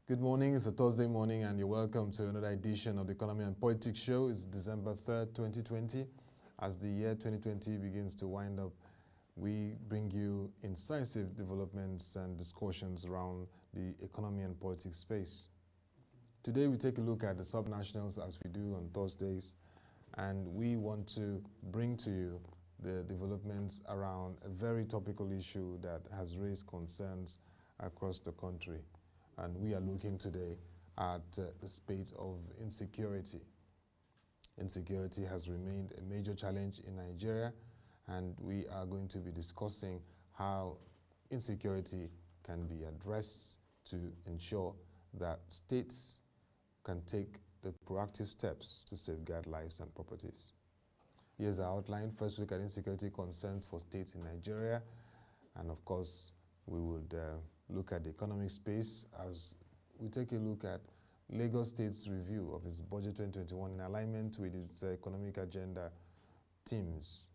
Good morning, it's a Thursday morning and you're welcome to another edition of the Economy and Politics Show. It's December 3rd, 2020. As the year 2020 begins to wind up, we bring you incisive developments and discussions around the economy and politics space. Today we take a look at the subnationals as we do on Thursdays, and we want to bring to you the developments around a very topical issue that has raised concerns across the country. And we are looking today at the spate of insecurity. Insecurity has remained a major challenge in Nigeria, and we are going to be discussing how insecurity can be addressed to ensure that states can take the proactive steps to safeguard lives and properties. Here's our outline. First, we look at insecurity concerns for states in Nigeria, and of course, we would look at the economic space as we take a look at Lagos State's review of its budget 2021 in alignment with its economic agenda T.H.E.M.E.S.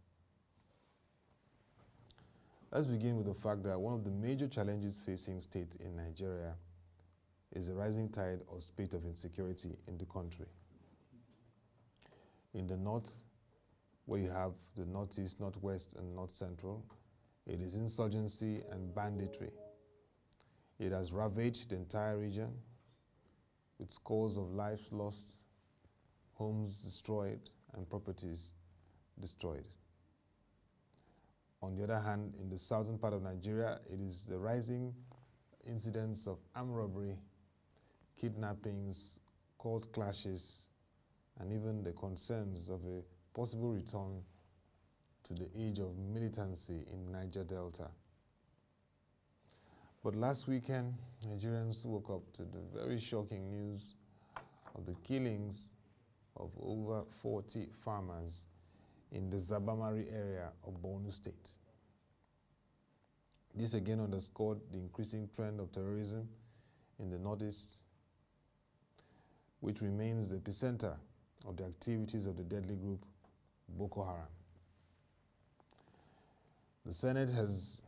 Let's begin with the fact that one of the major challenges facing states in Nigeria is the rising tide or spate of insecurity in the country. In the north, where you have the northeast, northwest, and north central, it is insurgency and banditry. It has ravaged the entire region with scores of lives lost, homes destroyed, and properties destroyed. On the other hand, in the southern part of Nigeria, it is the rising incidents of armed robbery, kidnappings, court clashes, and even the concerns of a possible return to the age of militancy in Niger Delta. But last weekend, Nigerians woke up to the very shocking news of the killings of over 40 farmers in the Zabamari area of Borno State. This again underscored the increasing trend of terrorism in the northeast, which remains the epicenter of the activities of the deadly group Boko Haram. The Senate has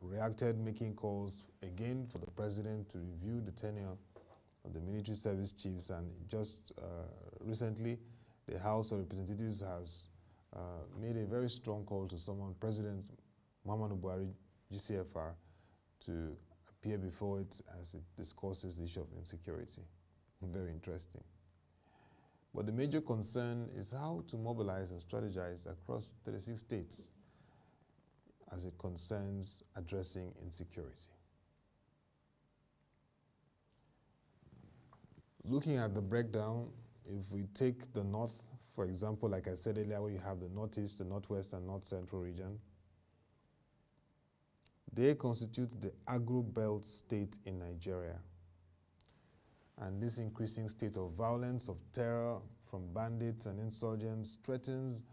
reacted, making calls again for the president to review the tenure of the military service chiefs, and just recently the House of Representatives has made a very strong call to summon President Muhammadu Buhari, GCFR, to appear before it as it discusses the issue of insecurity. Very interesting. But the major concern is how to mobilize and strategize across 36 states as it concerns addressing insecurity. Looking at the breakdown, if we take the north, for example, like I said earlier, where you have the northeast, the northwest, and north central region, they constitute the agro-belt state in Nigeria. And this increasing state of violence, of terror from bandits and insurgents threatens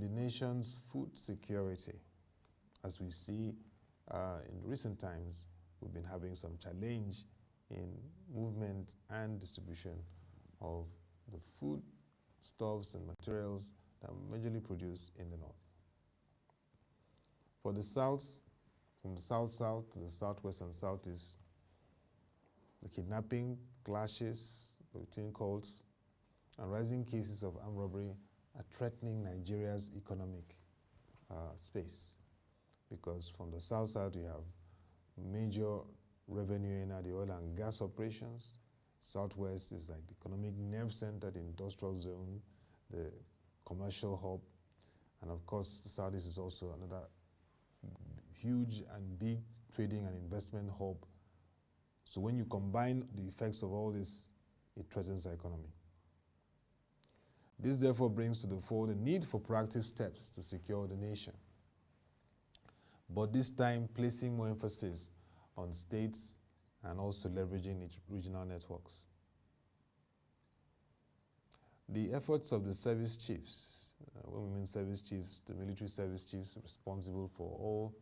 the nation's food security. As we see in recent times, we've been having some challenge in movement and distribution of the food stuffs and materials that are majorly produced in the north. For the south, from the south-south to the southwest and southeast, the kidnapping, clashes between cults, and rising cases of armed robbery are threatening Nigeria's economic space. Because from the south side, we have major revenue in the oil and gas operations. Southwest is like the economic nerve center, the industrial zone, the commercial hub. And of course, the southeast is also another huge and big trading and investment hub. So when you combine the effects of all this, it threatens the economy. This therefore brings to the fore the need for proactive steps to secure the nation, but this time placing more emphasis on states and also leveraging its regional networks. The efforts of the service chiefs, when we mean service chiefs, the military service chiefs responsible for all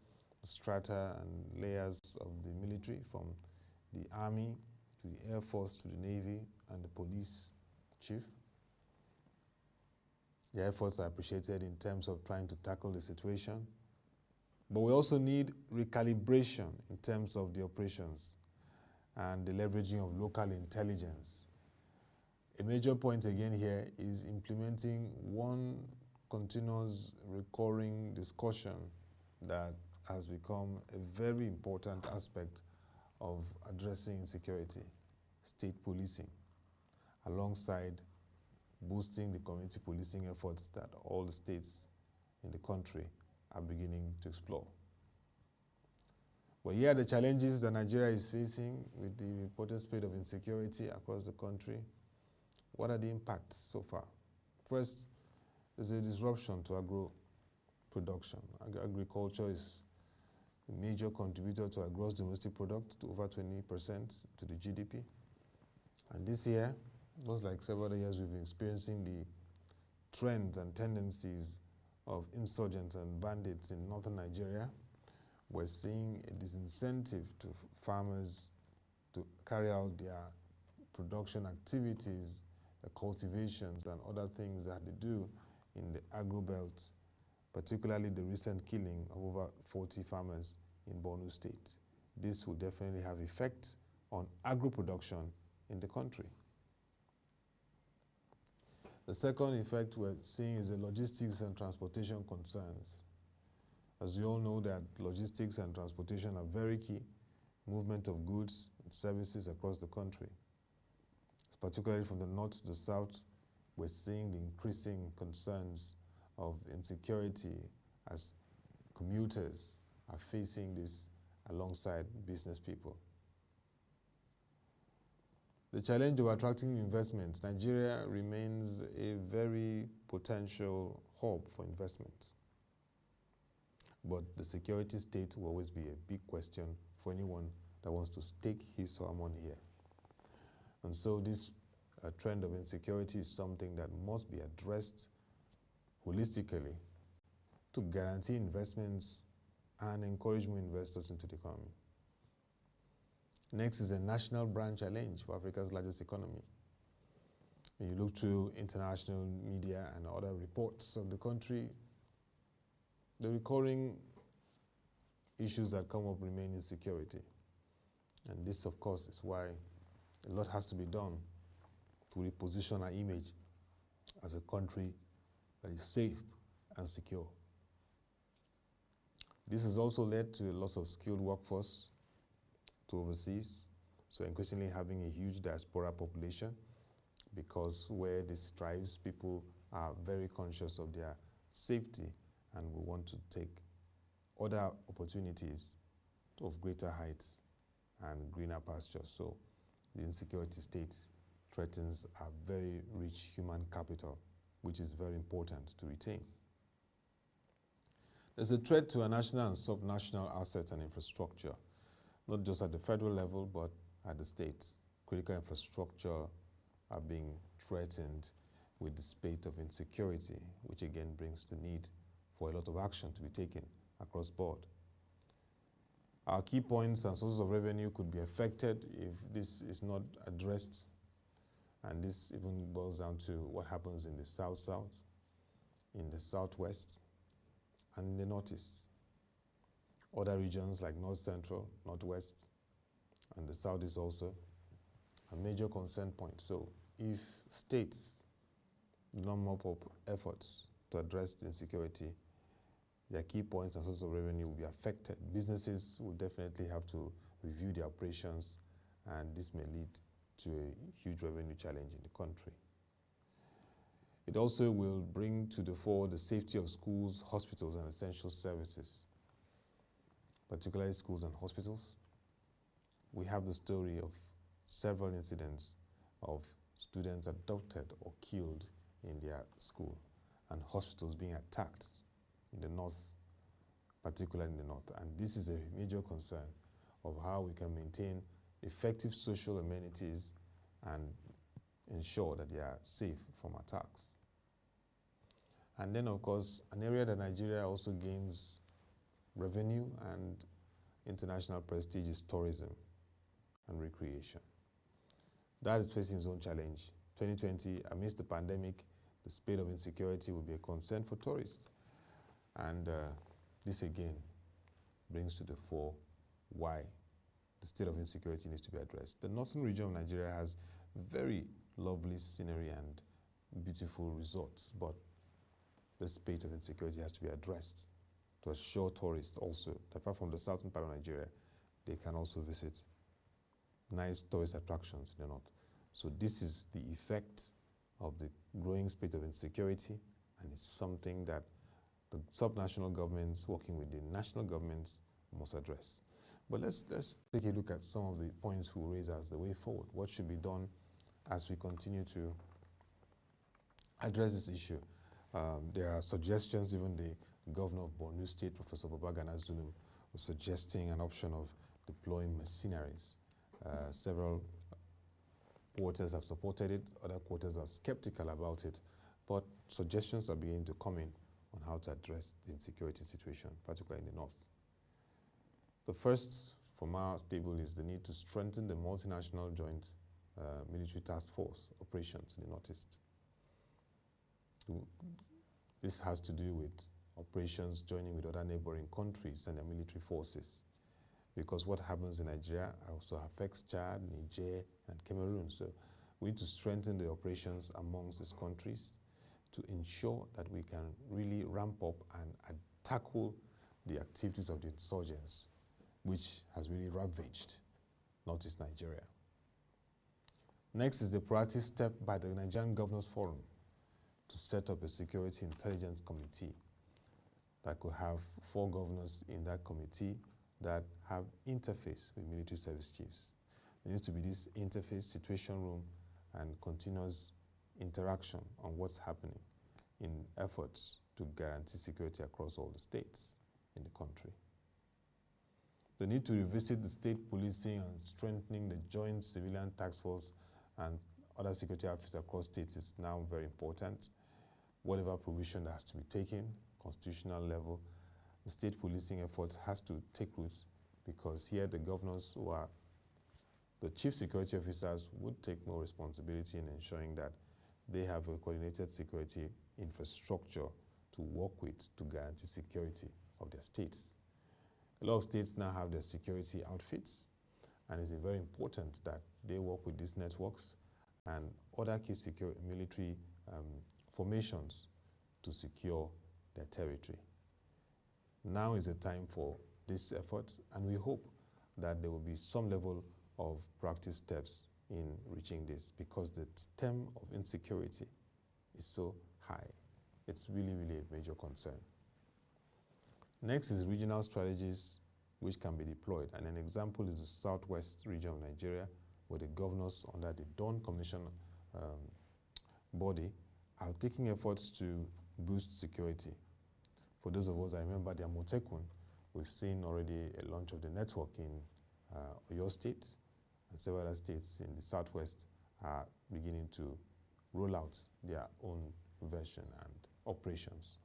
the strata and layers of the military, from the Army to the Air Force to the Navy and the police chief. The efforts are appreciated in terms of trying to tackle the situation. But we also need recalibration in terms of the operations. and the leveraging of local intelligence. A major point again here is implementing one continuous recurring discussion that has become a very important aspect of addressing insecurity: state policing, alongside boosting the community policing efforts that all the states in the country are beginning to explore. But here are the challenges that Nigeria is facing with the reported spread of insecurity across the country. What are the impacts so far? First, there's a disruption to agro production. Agriculture is a major contributor to our gross domestic product, to over 20% to the GDP. And this year, just like several other years, we've been experiencing the trends and tendencies of insurgents and bandits in northern Nigeria. We're seeing a disincentive to farmers to carry out their production activities, the cultivations and other things that they do in the agro belt, particularly the recent killing of over 40 farmers in Borno State. This will definitely have effect on agro production in the country. The second effect we're seeing is the logistics and transportation concerns. As we all know, that logistics and transportation are very key. Movement of goods and services across the country. Particularly from the north to the south, we're seeing the increasing concerns of insecurity as commuters are facing this alongside business people. The challenge of attracting investments. Nigeria remains a very potential hub for investment. But the security state will always be a big question for anyone that wants to stake his or her money here. And so this trend of insecurity is something that must be addressed holistically to guarantee investments and encourage more investors into the economy. Next is a national brand challenge for Africa's largest economy. When you look through international media and other reports of the country, the recurring issues that come up remain insecurity. And this, of course, is why a lot has to be done to reposition our image as a country that is safe and secure. This has also led to a loss of skilled workforce to overseas, so increasingly having a huge diaspora population, because where this thrives, people are very conscious of their safety and will want to take other opportunities of greater heights and greener pastures. So the insecurity state threatens a very rich human capital, which is very important to retain. There's a threat to our national and subnational assets and infrastructure, not just at the federal level, but at the states. Critical infrastructure are being threatened with the spate of insecurity, which again brings the need for a lot of action to be taken across board. Our key points and sources of revenue could be affected if this is not addressed, and this even boils down to what happens in the South-South, in the Southwest, and in the Northeast. Other regions like North Central, Northwest, and the Southeast also are major concern points. So if states do not mop up efforts to address the insecurity, their key points and sources of revenue will be affected. Businesses will definitely have to review their operations, and this may lead to a huge revenue challenge in the country. It also will bring to the fore the safety of schools, hospitals, and essential services, particularly schools and hospitals. We have the story of several incidents of students abducted or killed in their school, and hospitals being attacked in the north, particularly in the north. And this is a major concern of how we can maintain effective social amenities and ensure that they are safe from attacks. And then, of course, an area that Nigeria also gains revenue and international prestige is tourism and recreation. That is facing its own challenge. 2020, amidst the pandemic, the spate of insecurity will be a concern for tourists. And this again brings to the fore why the state of insecurity needs to be addressed. The northern region of Nigeria has very lovely scenery and beautiful resorts, but the state of insecurity has to be addressed to assure tourists also that apart from the southern part of Nigeria, they can also visit nice tourist attractions in the north. So this is the effect of the growing state of insecurity, and it's something that the subnational governments working with the national governments must address. But let's take a look at some of the points we raise as the way forward. What should be done as we continue to address this issue? There are suggestions. Even the governor of Borno State, Professor Babagana Zulum, was suggesting an option of deploying mercenaries. Several quarters have supported it, other quarters are skeptical about it, but suggestions are beginning to come in on how to address the insecurity situation, particularly in the north. The first from our stable is the need to strengthen the multinational joint military task force operations in the northeast. This has to do with operations joining with other neighboring countries and their military forces, because what happens in Nigeria also affects Chad, Niger, and Cameroon. So we need to strengthen the operations amongst these countries to ensure that we can really ramp up and tackle the activities of the insurgents, which has really ravaged northeast Nigeria. Next is the proactive step by the Nigerian Governors Forum to set up a security intelligence committee that could have 4 governors in that committee that have interface with military service chiefs. There needs to be this interface, situation room, and continuous interaction on what's happening in efforts to guarantee security across all the states in the country. The need to revisit the state policing and strengthening the joint civilian task force and other security outfits across states is now very important. Whatever provision that has to be taken, constitutional level, the state policing efforts has to take root, because here the governors who are the chief security officers would take more responsibility in ensuring that they have a coordinated security infrastructure to work with to guarantee security of their states. A lot of states now have their security outfits, and it's very important that they work with these networks and other key military formations to secure their territory. Now is the time for this effort, and we hope that there will be some level of proactive steps in reaching this, because the stem of insecurity is so high. It's really, really a major concern. Next is regional strategies which can be deployed, and an example is the southwest region of Nigeria, where the governors under the Dawn Commission body are taking efforts to boost security. For those of us that remember the Amotekun, we've seen already a launch of the network in Oyo State, and several other states in the southwest are beginning to roll out their own version and operations.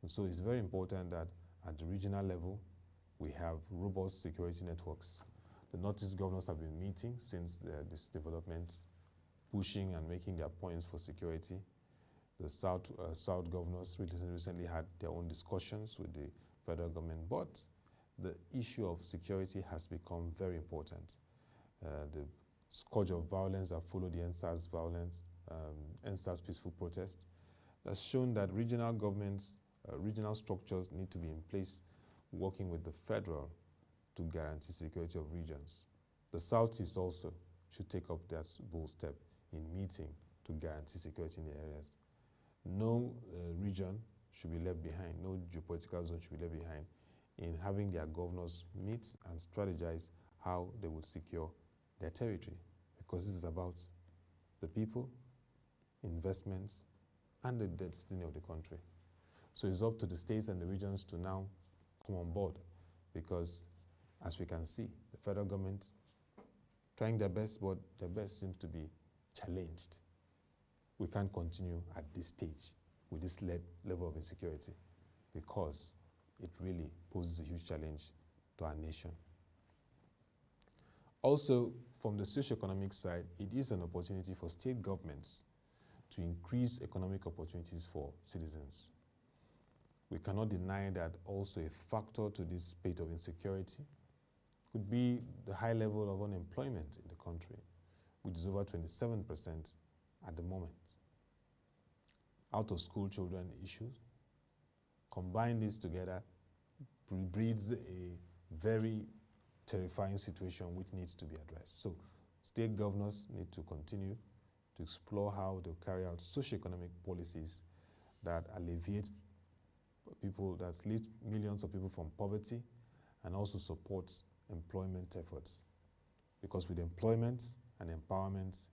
And so it's very important that at the regional level, we have robust security networks. The Northeast governors have been meeting since this development, pushing and making their points for security. The South governors recently had their own discussions with the federal government, but the issue of security has become very important. The scourge of violence that followed the NSAS violence, NSAS peaceful protest, has shown that regional governments, regional structures need to be in place working with the federal to guarantee security of regions. The Southeast also should take up that bold step in meeting to guarantee security in the areas. No region should be left behind, no geopolitical zone should be left behind in having their governors meet and strategize how they would secure their territory, because this is about the people, investments, and the destiny of the country. So it's up to the states and the regions to now come on board, because as we can see, the federal government trying their best, but their best seems to be challenged. We can't continue at this stage with this level of insecurity, because it really poses a huge challenge to our nation. Also, from the socioeconomic side, it is an opportunity for state governments to increase economic opportunities for citizens. We cannot deny that also a factor to this spate of insecurity could be the high level of unemployment in the country, which is over 27% at the moment. Out of school children issues. Combine this together, breeds a very terrifying situation which needs to be addressed. So state governors need to continue to explore how they'll carry out socioeconomic policies that alleviate people, that lift millions of people from poverty and also supports employment efforts. Because with employment and empowerment,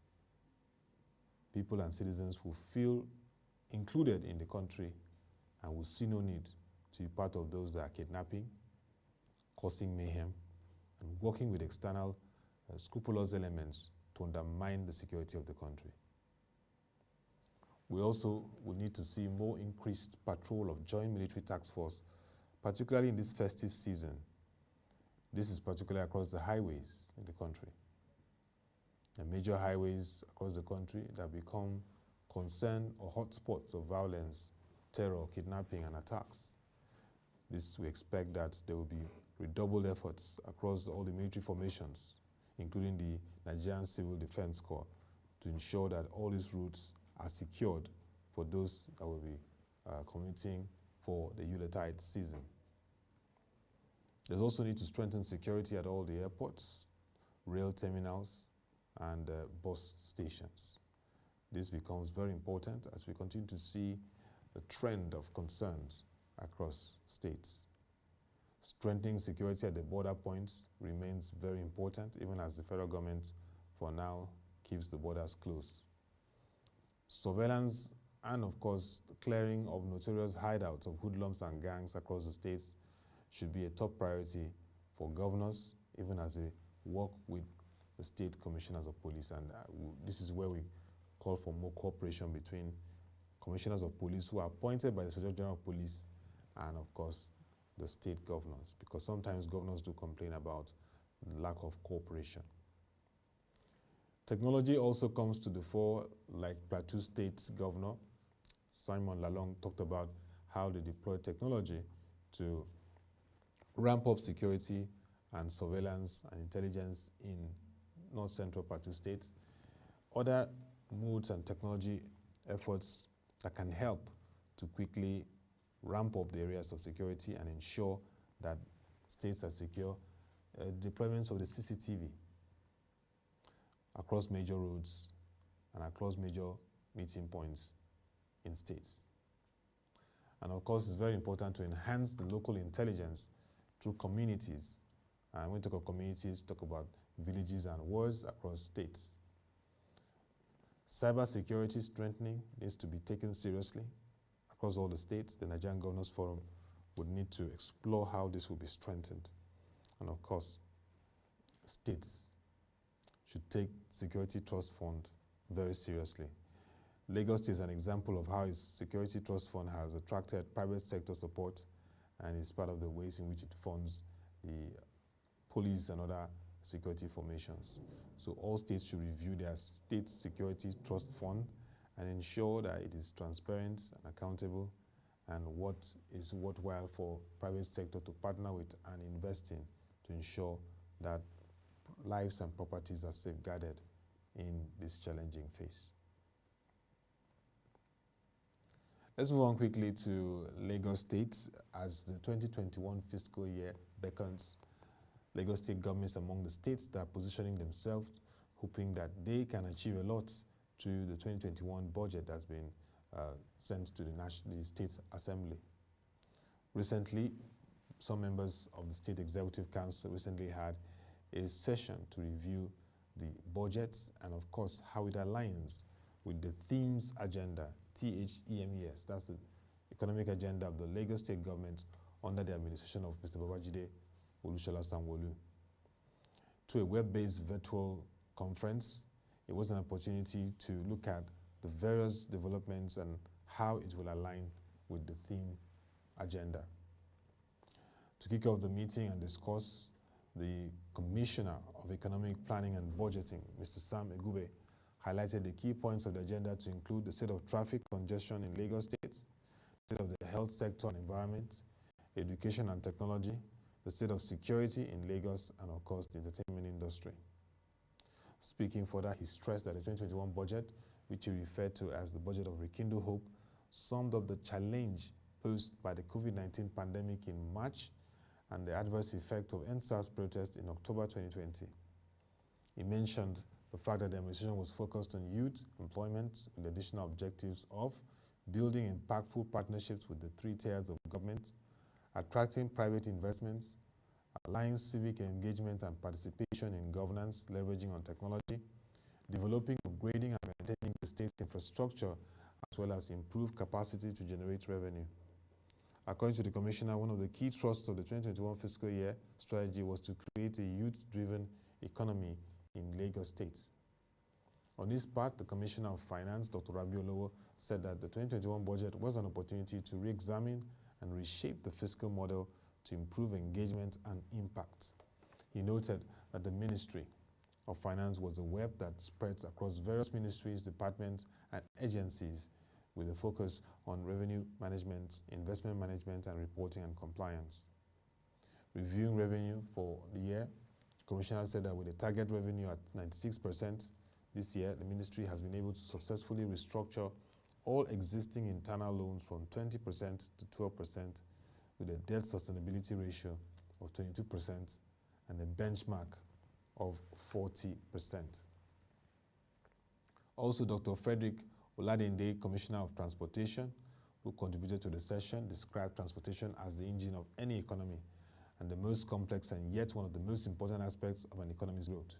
people and citizens will feel included in the country and will see no need to be part of those that are kidnapping, causing mayhem, and working with external scrupulous elements to undermine the security of the country. We also will need to see more increased patrol of joint military task force, particularly in this festive season. This is particularly across the highways in the country. The major highways across the country that become concern or hotspots of violence, terror, kidnapping, and attacks. This, we expect that there will be redoubled efforts across all the military formations, including the Nigerian Civil Defense Corps, to ensure that all these routes are secured for those that will be commuting for the Yuletide season. There's also need to strengthen security at all the airports, rail terminals, and bus stations. This becomes very important as we continue to see the trend of concerns across states. Strengthening security at the border points remains very important, even as the federal government, for now, keeps the borders closed. Surveillance and, of course, the clearing of notorious hideouts of hoodlums and gangs across the states should be a top priority for governors, even as they work with the state commissioners of police. And this is where we call for more cooperation between commissioners of police who are appointed by the Inspector General of Police and, of course, the state governors, because sometimes governors do complain about the lack of cooperation. Technology also comes to the fore, like Plateau State's governor, Simon Lalong, talked about how they deploy technology to ramp up security and surveillance and intelligence in North Central Plateau State. Other modes and technology efforts that can help to quickly ramp up the areas of security and ensure that states are secure. Deployments of the CCTV across major roads and across major meeting points in states. And of course, it's very important to enhance the local intelligence through communities. And when we talk about communities, talk about villages and wards across states. Cybersecurity strengthening needs to be taken seriously across all the states. The Nigerian Governors Forum would need to explore how this will be strengthened. And of course, states should take Security Trust Fund very seriously. Lagos is an example of how its Security Trust Fund has attracted private sector support and is part of the ways in which it funds the police and other security formations. So all states should review their state security trust fund and ensure that it is transparent and accountable and what is worthwhile for private sector to partner with and invest in to ensure that lives and properties are safeguarded in this challenging phase. Let's move on quickly to Lagos State as the 2021 fiscal year beckons. Lagos State governments among the states that are positioning themselves, hoping that they can achieve a lot through the 2021 budget that's been sent to the State Assembly. Recently, some members of the State Executive Council recently had a session to review the budgets and, of course, how it aligns with the T.H.E.M.E.S agenda, T.H.E.M.E.S. That's the economic agenda of the Lagos State government under the administration of Mr. Babajide Olusola Sanwo-Olu. Through a web-based virtual conference, it was an opportunity to look at the various developments and how it will align with the theme agenda. To kick off the meeting and discuss, the Commissioner of Economic Planning and Budgeting, Mr. Sam Egube, highlighted the key points of the agenda to include the state of traffic congestion in Lagos State, state of the health sector and environment, education and technology, the state of security in Lagos, and of course the entertainment industry. Speaking further, he stressed that the 2021 budget, which he referred to as the budget of rekindle hope, summed up the challenge posed by the COVID-19 pandemic in March and the adverse effect of NSAS protests in October 2020. He mentioned the fact that the administration was focused on youth employment with additional objectives of building impactful partnerships with the 3 tiers of government, attracting private investments, aligning civic engagement and participation in governance, leveraging on technology, developing, upgrading, and maintaining the state's infrastructure, as well as improve capacity to generate revenue. According to the Commissioner, one of the key thrusts of the 2021 fiscal year strategy was to create a youth-driven economy in Lagos State. On this part, the Commissioner of Finance, Dr. Rabiolowo, said that the 2021 budget was an opportunity to re-examine and reshape the fiscal model to improve engagement and impact. He noted that the Ministry of Finance was a web that spreads across various ministries, departments, and agencies with a focus on revenue management, investment management, and reporting and compliance. Reviewing revenue for the year, the Commissioner said that with a target revenue at 96% this year, the ministry has been able to successfully restructure all existing internal loans from 20% to 12% with a debt sustainability ratio of 22% and a benchmark of 40%. Also, Dr. Frederick Oladinde, Commissioner of Transportation, who contributed to the session, described transportation as the engine of any economy and the most complex and yet one of the most important aspects of an economy's growth.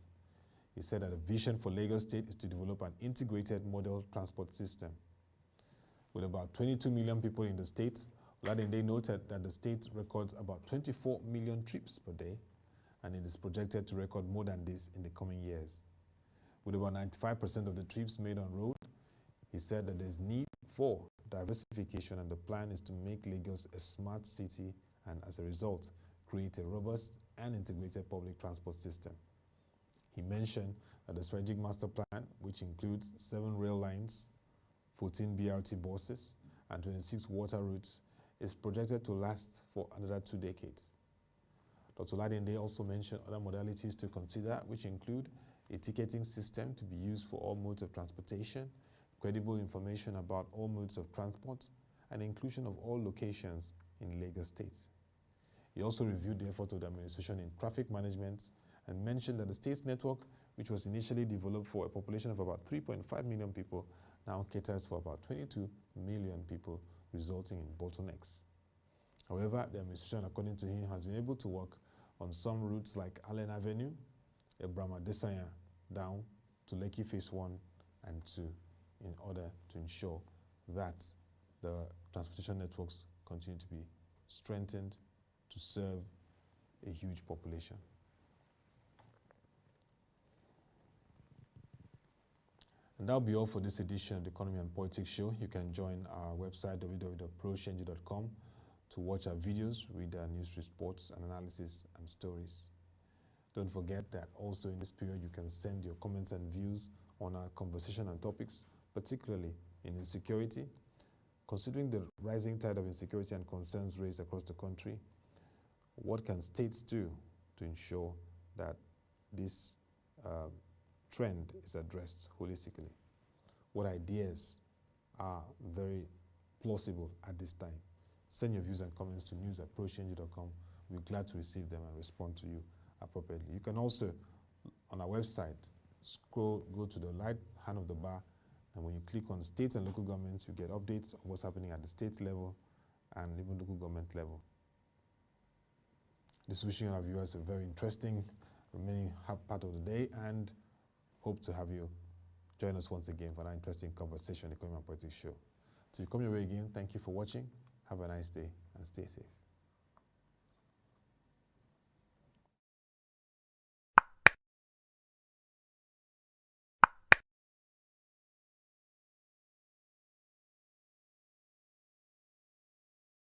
He said that the vision for Lagos State is to develop an integrated model transport system. With about 22 million people in the state, Oladinde noted that the state records about 24 million trips per day, and it is projected to record more than this in the coming years. With about 95% of the trips made on road, he said that there is need for diversification, and the plan is to make Lagos a smart city and, as a result, create a robust and integrated public transport system. He mentioned that the strategic master plan, which includes 7 rail lines, 14 BRT buses, and 26 water routes, is projected to last for another 2 decades. Dr. Ladinde also mentioned other modalities to consider, which include a ticketing system to be used for all modes of transportation, credible information about all modes of transport, and inclusion of all locations in Lagos State. He also reviewed the effort of the administration in traffic management and mentioned that the state's network, which was initially developed for a population of about 3.5 million people, now caters for about 22 million people, resulting in bottlenecks. However, the administration, according to him, has been able to work on some routes like Allen Avenue, Abraham Adesanya, down to Lekki Phase 1 and 2, in order to ensure that the transportation networks continue to be strengthened to serve a huge population. And that'll be all for this edition of the Economy and Politics Show. You can join our website, www.prochange.com, to watch our videos, read our news reports and analysis and stories. Don't forget that also in this period, you can send your comments and views on our conversation and topics, particularly in insecurity. Considering the rising tide of insecurity and concerns raised across the country, what can states do to ensure that this trend is addressed holistically? What ideas are very plausible at this time? Send your views and comments to news@prochange.com. We're glad to receive them and respond to you appropriately. You can also, on our website, go to the right hand of the bar, and when you click on states and local governments, you get updates on what's happening at the state level and even local government level. This is wishing our viewers a very interesting remaining part of the day, and hope to have you join us once again for an interesting conversation on the Economy and Politics Show. Till you come your way again, thank you for watching. Have a nice day and stay safe.